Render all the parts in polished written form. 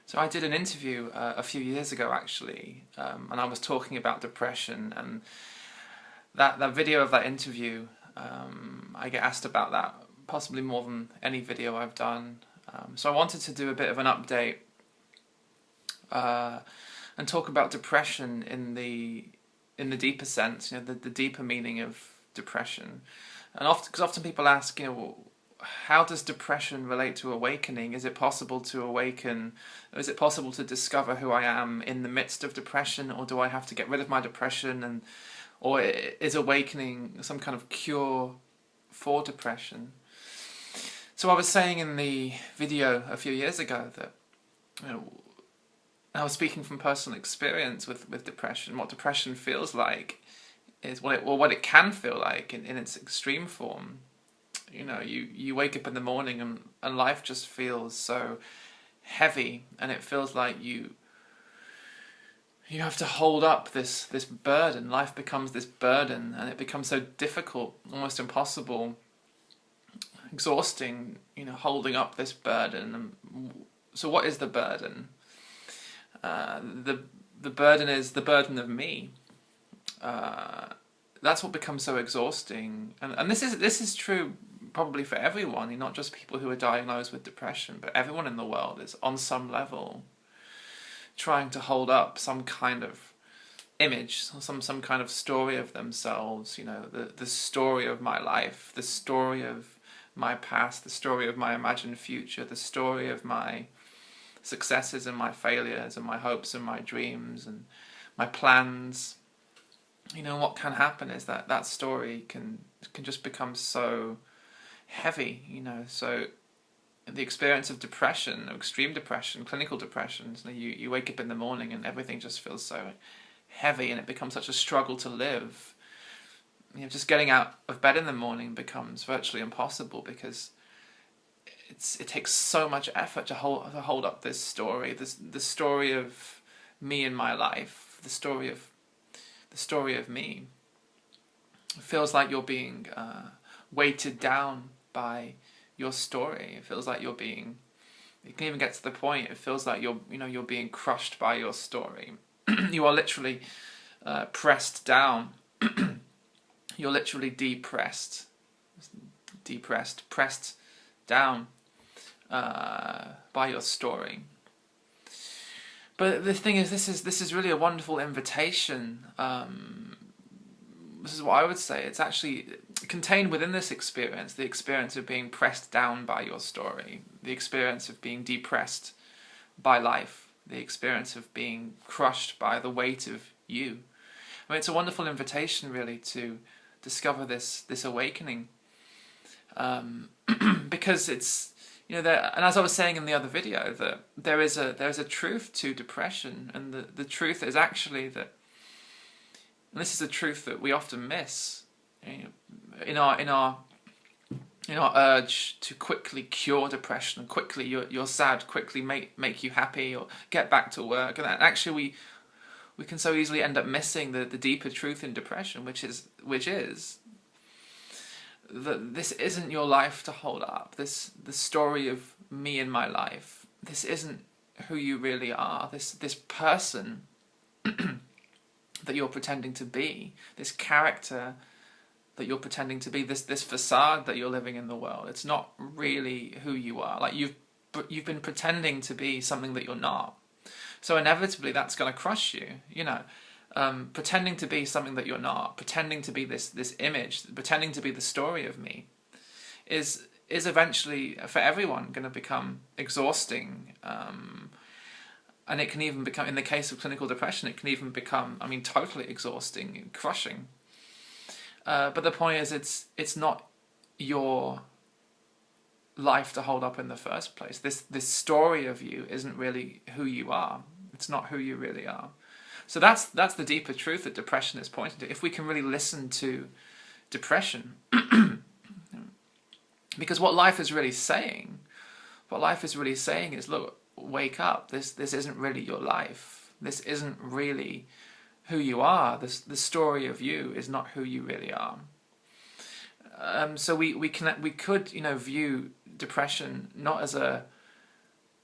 So I did an interview a few years ago actually, and I was talking about depression, and that video of that interview, I get asked about that possibly more than any video I've done. So I wanted to do a bit of an update and talk about depression in the deeper sense, the deeper meaning of depression. And because often people ask, how does depression relate to awakening? Is it possible to awaken? Or is it possible to discover who I am in the midst of depression, or do I have to get rid of my depression? Or is awakening some kind of cure for depression? So I was saying in the video a few years ago that I was speaking from personal experience with depression. What depression feels like is what it can feel like in its extreme form. You wake up in the morning and life just feels so heavy, and it feels like you have to hold up this burden. Life becomes this burden, and it becomes so difficult, almost impossible, exhausting, holding up this burden. So what is the burden? The burden is the burden of me. That's what becomes so exhausting, and this is true probably for everyone, not just people who are diagnosed with depression, but everyone in the world is on some level trying to hold up some kind of image, some kind of story of themselves, the story of my life, the story of my past, the story of my imagined future, the story of my successes and my failures and my hopes and my dreams and my plans. What can happen is that story can just become so heavy, so the experience of depression, of extreme depression, clinical depression, you wake up in the morning and everything just feels so heavy, and it becomes such a struggle to live. Just getting out of bed in the morning becomes virtually impossible because it takes so much effort to hold up this story, the story of me in my life, the story of me. It feels like you're being weighted down by your story. It feels like it can even get to the point, it feels like you're being crushed by your story. You are literally pressed down. You're literally pressed down by your story. But the thing is, this is really a wonderful invitation. This is what I would say. It's actually contained within this experience, the experience of being pressed down by your story, the experience of being depressed by life, the experience of being crushed by the weight of you. It's a wonderful invitation, really, to discover this awakening, because it's and as I was saying in the other video, that there is a truth to depression, and the truth is actually that, and this is a truth that we often miss, in our urge to quickly cure depression, and quickly you're sad, quickly make you happy, or get back to work, and actually we can so easily end up missing the deeper truth in depression, which is that this isn't your life to hold up. The story of me in my life, this isn't who you really are. This person that you're pretending to be, this character that you're pretending to be, this facade that you're living in the world, it's not really who you are. Like you've been pretending to be something that you're not. So inevitably that's going to crush you, pretending to be something that you're not, pretending to be this image, pretending to be the story of me, is eventually, for everyone, going to become exhausting. And it can even become, in the case of clinical depression, it can even become, totally exhausting and crushing. But the point is, it's not your life to hold up in the first place. This story of you isn't really who you are. It's not who you really are. So that's the deeper truth that depression is pointing to. If we can really listen to depression, because what life is really saying is, look, wake up. This isn't really your life. This isn't really who you are. The story of you is not who you really are. So we could view depression not as a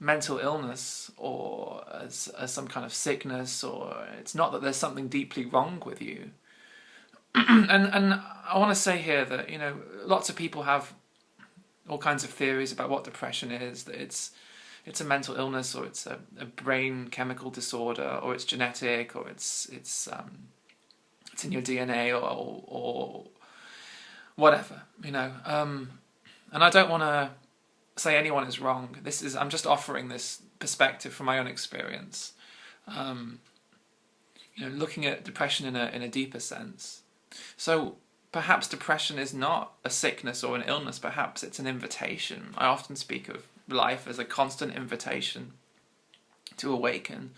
mental illness or as some kind of sickness, or it's not that there's something deeply wrong with you. And I want to say here that, you know, lots of people have all kinds of theories about what depression is, that it's a mental illness, or it's a brain chemical disorder, or it's genetic, or it's in your DNA, or whatever, you know. And I don't want to say anyone is wrong. I'm just offering this perspective from my own experience. You know, looking at depression in a deeper sense. So perhaps depression is not a sickness or an illness. Perhaps it's an invitation. I often speak of life as a constant invitation to awaken,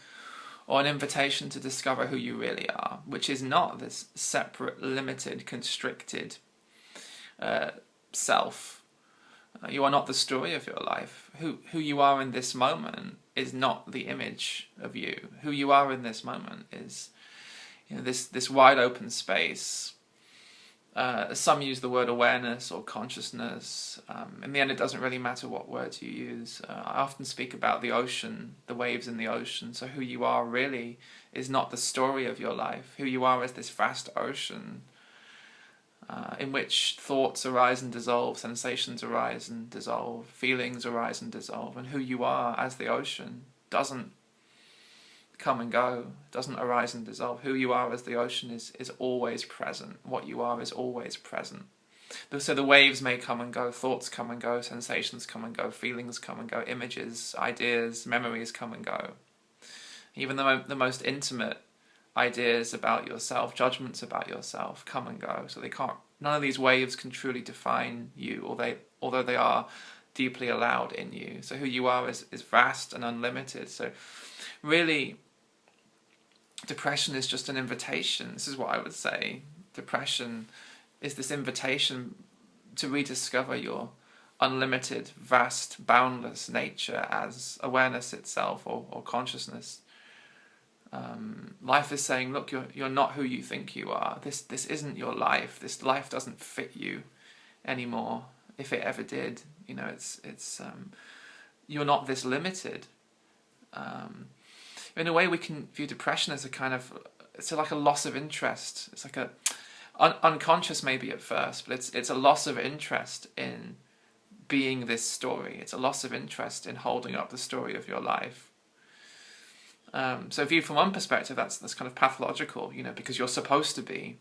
or an invitation to discover who you really are, which is not this separate, limited, constricted self. You are not the story of your life. Who you are in this moment is not the image of you. Who you are in this moment is, you know, this wide open space. Some use the word awareness or consciousness. In the end, it doesn't really matter what words you use. I often speak about the ocean, the waves in the ocean. So who you are really is not the story of your life. Who you are is this vast ocean in which thoughts arise and dissolve, sensations arise and dissolve, feelings arise and dissolve. And who you are as the ocean doesn't come and go, doesn't arise and dissolve. Who you are as the ocean is always present. What you are is always present. So the waves may come and go, thoughts come and go, sensations come and go, feelings come and go, images, ideas, memories come and go. Even the most intimate ideas about yourself, judgments about yourself come and go. So none of these waves can truly define you, although they are deeply allowed in you. So who you are is vast and unlimited. So really, depression is just an invitation. This is what I would say. Depression is this invitation to rediscover your unlimited, vast, boundless nature as awareness itself, or consciousness. Life is saying, look, you're not who you think you are. This isn't your life. This life doesn't fit you anymore. If it ever did, you know, it's you're not this limited. In a way, we can view depression as it's like a loss of interest. It's like unconscious maybe at first, but it's a loss of interest in being this story. It's a loss of interest in holding up the story of your life. So viewed from one perspective, that's kind of pathological, you know, because you're supposed to be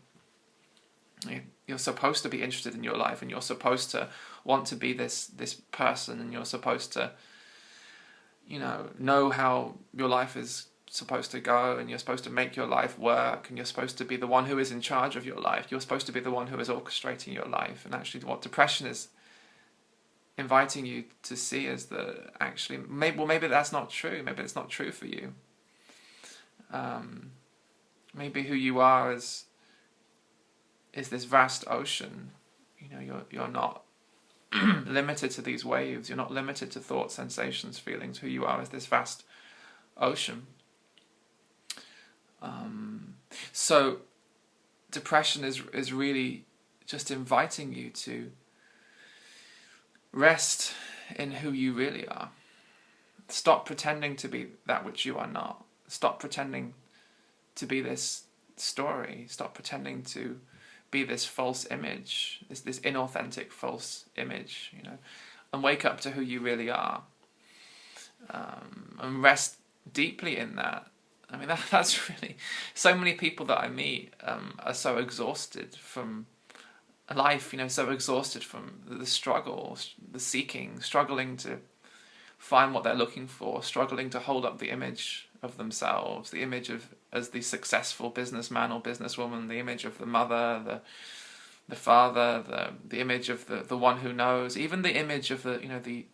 interested in your life, and you're supposed to want to be this person, and you're supposed to, you know how your life is supposed to go, and you're supposed to make your life work, and you're supposed to be the one who is in charge of your life. You're supposed to be the one who is orchestrating your life. And actually what depression is inviting you to see is that actually, maybe that's not true. Maybe it's not true for you. Maybe who you are is this vast ocean. You know, you're not limited to these waves. You're not limited to thoughts, sensations, feelings. Who you are is this vast ocean. So depression is really just inviting you to rest in who you really are. Stop pretending to be that which you are not. Stop pretending to be this story. Stop pretending to be this false image, this inauthentic false image, you know, and wake up to who you really are, and rest deeply in that. I mean, that's really, so many people that I meet are so exhausted from life, you know, so exhausted from the struggle, the seeking, struggling to find what they're looking for, struggling to hold up the image of themselves, the image of as the successful businessman or businesswoman, the image of the mother, the father, the image of the one who knows, even the image of the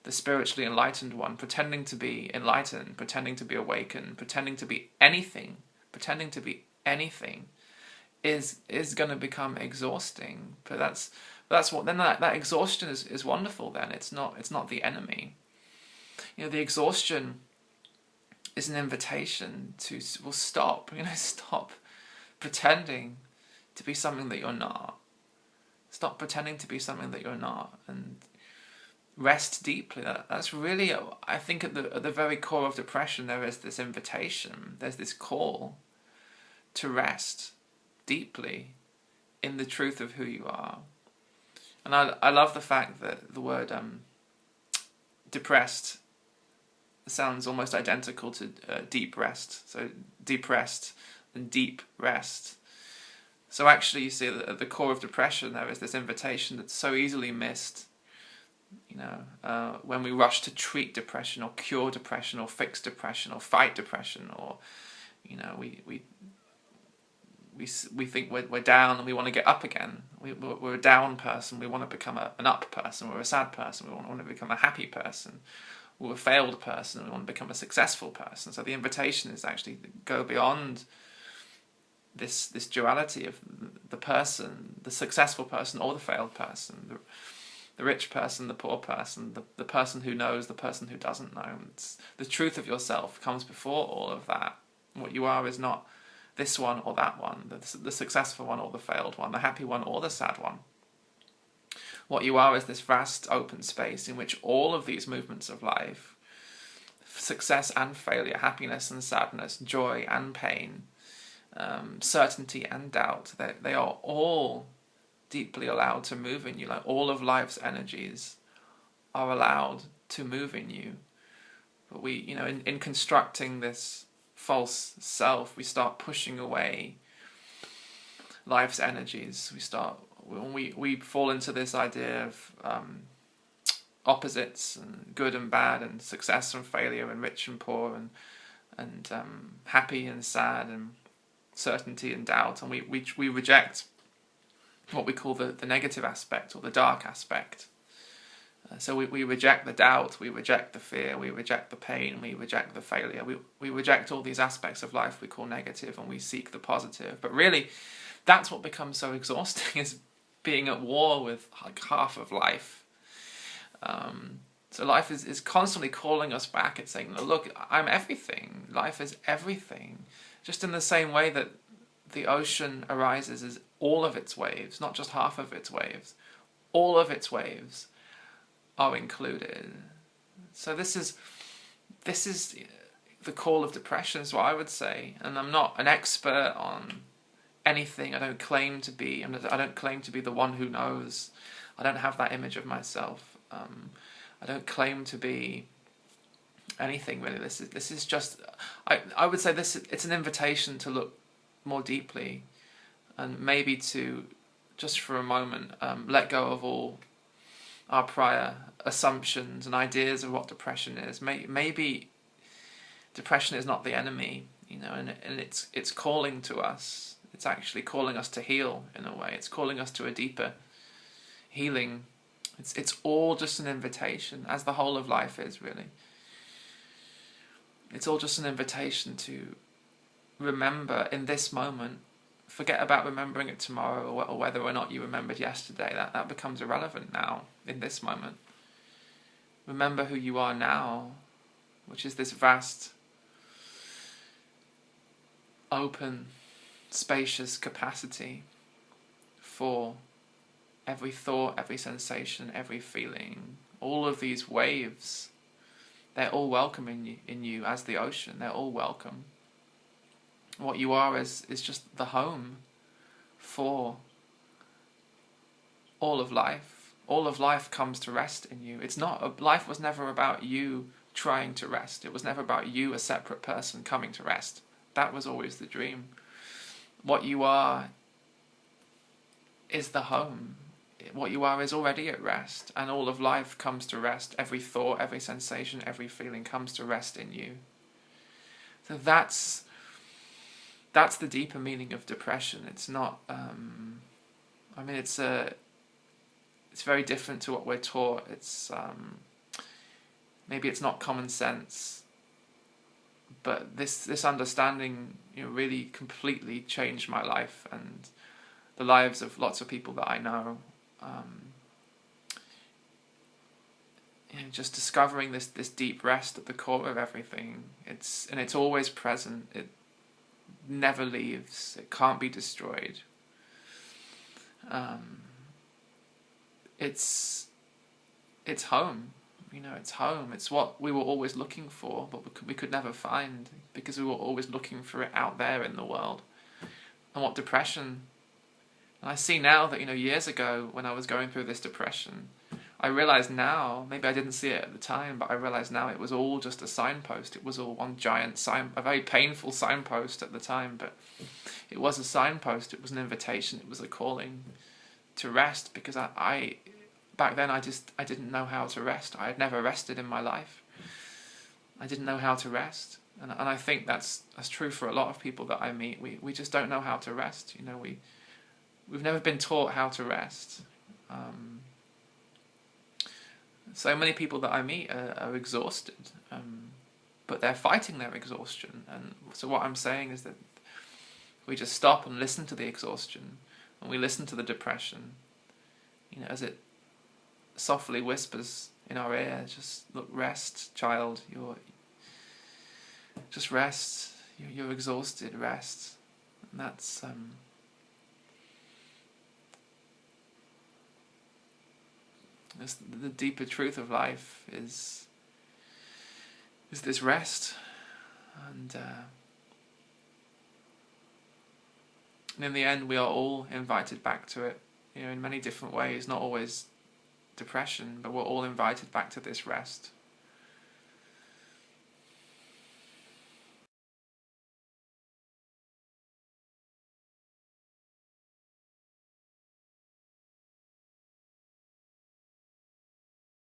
spiritually enlightened one, pretending to be enlightened, pretending to be awakened, pretending to be anything is going to become exhausting. But that's what then that exhaustion is wonderful. Then it's not the enemy. You know, the exhaustion is an invitation to stop pretending to be something that you're not. Stop pretending to be something that you're not, and rest deeply. That's really, I think, at the very core of depression, there is this invitation, there's this call to rest deeply in the truth of who you are. And I love the fact that the word depressed sounds almost identical to deep rest. So depressed and deep rest. So actually you see that at the core of depression there is this invitation that's so easily missed. When we rush to treat depression or cure depression or fix depression or fight depression, or we think we're down and we want to get up again. We're a down person, we want to become an up person. We're a sad person, we want to become a happy person. We're a failed person, we want to become a successful person. So the invitation is actually to go beyond this duality of the person, the successful person or the failed person, the rich person, the poor person, the person who knows, the person who doesn't know. The truth of yourself comes before all of that. What you are is not this one or that one, the successful one or the failed one, the happy one or the sad one. What you are is this vast open space in which all of these movements of life, success and failure, happiness and sadness, joy and pain, certainty and doubt, they are all deeply allowed to move in you. Like all of life's energies are allowed to move in you. But we, in constructing this false self, we start pushing away life's energies. We fall into this idea of opposites and good and bad and success and failure and rich and poor and happy and sad and certainty and doubt, and we reject what we call the negative aspect or the dark aspect. So we reject the doubt, we reject the fear, we reject the pain, we reject the failure. We reject all these aspects of life we call negative, and we seek the positive. But really, that's what becomes so exhausting, is being at war with like half of life. So life is constantly calling us back. It's saying, look, I'm everything. Life is everything. Just in the same way that the ocean arises as all of its waves, not just half of its waves. All of its waves are included. So this is the call of depression, is what I would say. And I'm not an expert on anything. I don't claim to be. I don't claim to be the one who knows. I don't have that image of myself. I don't claim to be anything really. This is just. I would say it's an invitation to look more deeply, and maybe to just for a moment let go of all our prior assumptions and ideas of what depression is. Maybe depression is not the enemy, and it's calling to us. It's actually calling us to heal in a way. It's calling us to a deeper healing. It's all just an invitation, as the whole of life is really. It's all just an invitation to remember in this moment. Forget about remembering it tomorrow or whether or not you remembered yesterday. That becomes irrelevant now, in this moment. Remember who you are now, which is this vast, open, spacious capacity for every thought, every sensation, every feeling. All of these waves, they're all welcome in you as the ocean. They're all welcome. What you are is just the home for all of life. All of life comes to rest in you. Life was never about you trying to rest. It was never about you, a separate person, coming to rest. That was always the dream. What you are is the home. What you are is already at rest, and all of life comes to rest. Every thought, every sensation, every feeling comes to rest in you. So that's the deeper meaning of depression. It's not. It's very different to what we're taught. It's maybe it's not common sense, but this understanding, really completely changed my life and the lives of lots of people that I know. Just discovering this deep rest at the core of everything. It's always present. It never leaves. It can't be destroyed. It's it's home. You know, it's home. It's what we were always looking for, but we could never find, because we were always looking for it out there in the world. And what depression... And I see now that, you know, years ago when I was going through this depression, I realise now, maybe I didn't see it at the time, but I realise now it was all just a signpost. It was all one giant a very painful signpost at the time, but it was a signpost. It was an invitation. It was a calling to rest, because I back then I didn't know how to rest. I had never rested in my life. I didn't know how to rest. And I think that's true for a lot of people that I meet. We just don't know how to rest. You know, we've never been taught how to rest. So many people that I meet are exhausted, but they're fighting their exhaustion. And so what I'm saying is that we just stop and listen to the exhaustion, and we listen to the depression, you know, as it softly whispers in our ear, just look, rest, child, just rest, you're exhausted, rest. And that's the deeper truth of life is this rest. And in the end, we are all invited back to it, you know, in many different ways, not always depression, but we're all invited back to this rest.